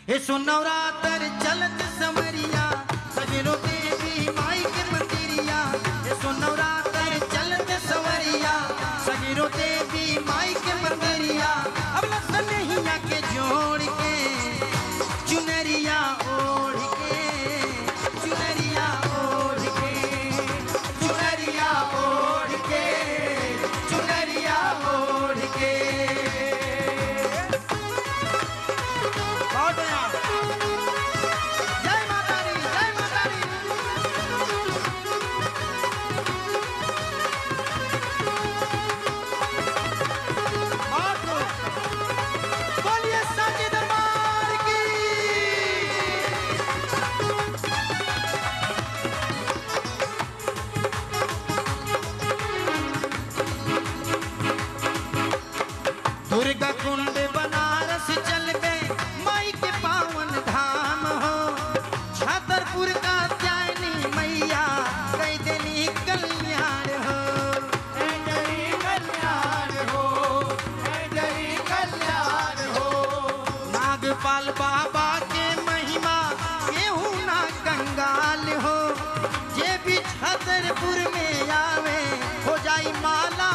हे सोनवरातर चलत समरिया सगरो देवी माई के मंदिरिया। हे सोनवरातर चलत समरिया सगरो देवी माई के मंदिरिया। अब लसन हिया के जोड़ के चुनरिया ओढ़ के चुनरिया ओढ़ के चुनरिया ओढ़ के चुनरिया ओढ़ के। जय माता दी जय माता दी। बोलिए साचे दरबार की। दुर्गा कुंड बनारस चल गए माई के पावन धाम हो। छतरपुर का त्यानी मैया कई दिनी कल्याण हो। कल्याण हो कल्याण हो। नागपाल बाबा के महिमा केहू ना कंगाल हो। जे भी छतरपुर में आवे हो जाई माला